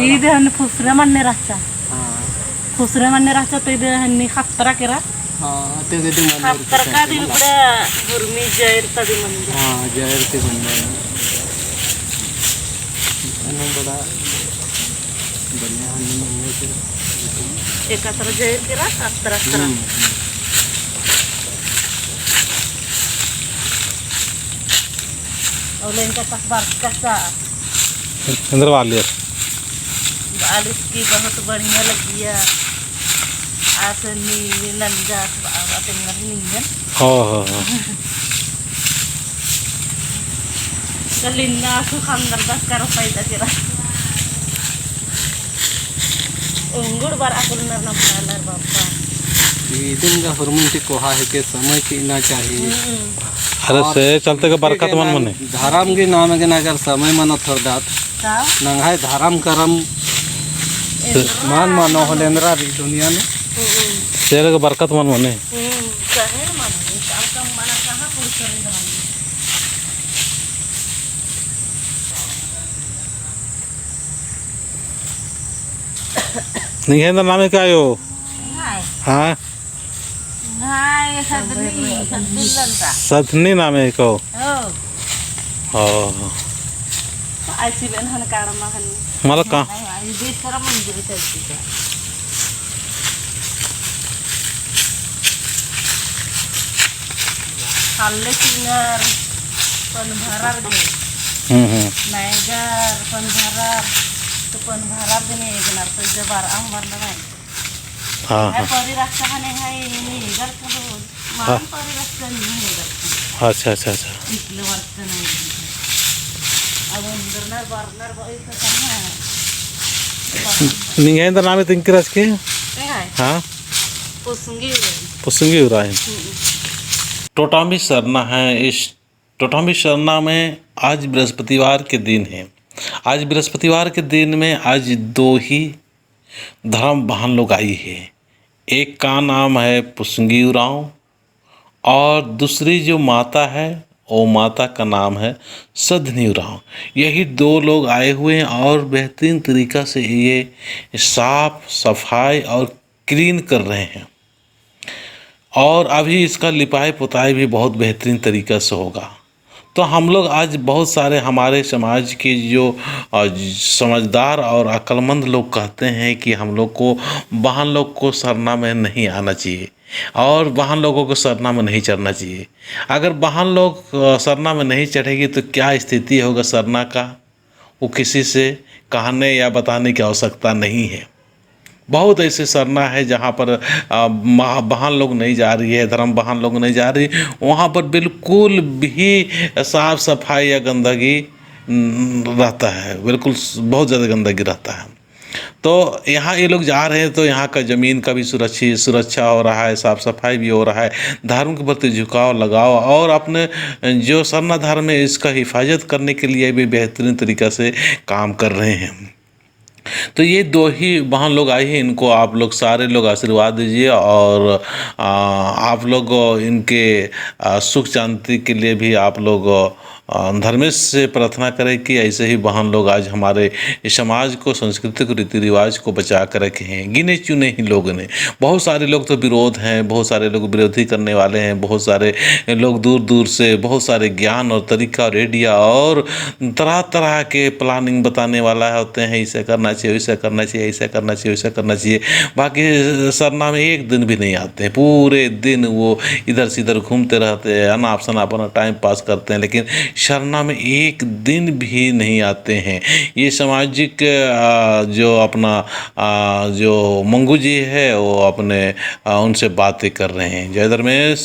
ಇದು ಹಣ್ಣು ಫುಸ್ರೆ ಮಣ್ಣೆ ರಚ್ಚ ಫುಸ್ರೆ ಮಣ್ಣೆ ರಚ್ಚ ಇದು ಹಣ್ಣಿ ಹತ್ತರ ಕೆರ ಹತ್ತರ ಕಾದಿ ಕೂಡ ಗುರ್ಮಿ ಜೈರ್ತದೆ ಮಂದಿ जयरती बंदा बड़ा बढ़िया एकत्र जैर केरा हत्तर और इनका तकबार कैसा अंदर वालियर बारिश की बहुत बढ़िया लगी है आसनी नंजा नींदन कलिंगा सुखंदर बस करो फायदा करा उंगुड़ बार अकुल नर नमलार बापा दिन का फरमुंटी कोहा है के समय की ना चाहिए अरे से चलते के बरकत मन मने धाराम के नाम के नगर समय मन थर दात नंगाय धाराम करम मान मानो होलेंद्रा भी दुनिया में शेर के बरकत मन मने शहर मन कम मना कहां पुर करेंगे नहीं है नाम क्या यो हाँ सदनी नाम है को ऐसी बहन हन कारण महन मला का ये देश करा मंदिर चलती है हल्ले सिंगर पण भरार दे नायगर पण भरार तो पण भरार देने एकनार तो जे बार आम भरना नाही हाँ है परिरक्षा ने है नहीं घर का मान परिरक्षा नहीं है घर अच्छा अच्छा अच्छा इसलिए वर्क नहीं अब अंदर ना बारनर भाई तो करना है नहीं है नाम है तिंकराज के है हाँ पुसंगी पुसंगी हो रहा है टोटामी सरना है। इस टोटामी सरना में आज बृहस्पतिवार के दिन है। आज बृहस्पतिवार के दिन में आज दो ही धर्म बहन लोग आई है। एक का नाम है पुसंगी उरांव और दूसरी जो माता है वो माता का नाम है सधनी उरांव। यही दो लोग आए हुए हैं और बेहतरीन तरीक़ा से ये साफ सफाई और क्लीन कर रहे हैं और अभी इसका लिपाई पुताई भी बहुत बेहतरीन तरीक़ा से होगा। तो हम लोग आज बहुत सारे हमारे समाज के जो समझदार और अक्लमंद लोग कहते हैं कि हम लोग को बहन लोग को सरना में नहीं आना चाहिए और बहन लोगों को सरना में नहीं चढ़ना चाहिए। अगर बहन लोग सरना में नहीं चढ़ेगी तो क्या स्थिति होगा सरना का, वो किसी से कहने या बताने की आवश्यकता नहीं है। बहुत ऐसे सरना है जहाँ पर बहन लोग नहीं जा रही है, धर्म बहन लोग नहीं जा रही, वहाँ पर बिल्कुल भी साफ सफाई या गंदगी रहता है, बिल्कुल बहुत ज़्यादा गंदगी रहता है। तो यहाँ ये लोग जा रहे हैं तो यहाँ का ज़मीन का भी सुरक्षा हो रहा है, साफ़ सफाई भी हो रहा है, धर्म के प्रति झुकाव लगाव और अपने जो सरना धर्म है इसका हिफाजत करने के लिए भी बेहतरीन तरीक़ा से काम कर रहे हैं। तो ये दो ही बहन लोग आई हैं, इनको आप लोग सारे लोग आशीर्वाद दीजिए और आप लोग इनके सुख शांति के लिए भी आप लोग धर्मेश से प्रार्थना करें कि ऐसे ही बहन लोग आज हमारे समाज को, संस्कृति को, रीति रिवाज को बचा कर रखे हैं। गिने चुने ही लोग ने, बहुत सारे लोग तो विरोध हैं, बहुत सारे लोग विरोधी करने वाले हैं, बहुत सारे लोग दूर दूर से बहुत सारे ज्ञान और तरीका और आइडिया और तरह तरह के प्लानिंग बताने वाला होते हैं, इसे करना चाहिए, वैसे करना चाहिए, ऐसा करना चाहिए, वैसा करना चाहिए। बाकी सरना में एक दिन भी नहीं आते हैं, पूरे दिन वो इधर से इधर घूमते रहते हैं, अनाप शनाप अपना टाइम पास करते हैं, लेकिन सरना में एक दिन भी नहीं आते हैं। ये सामाजिक जो अपना जो मंगू जी है वो अपने उनसे बातें कर रहे हैं। जय धर्मेश।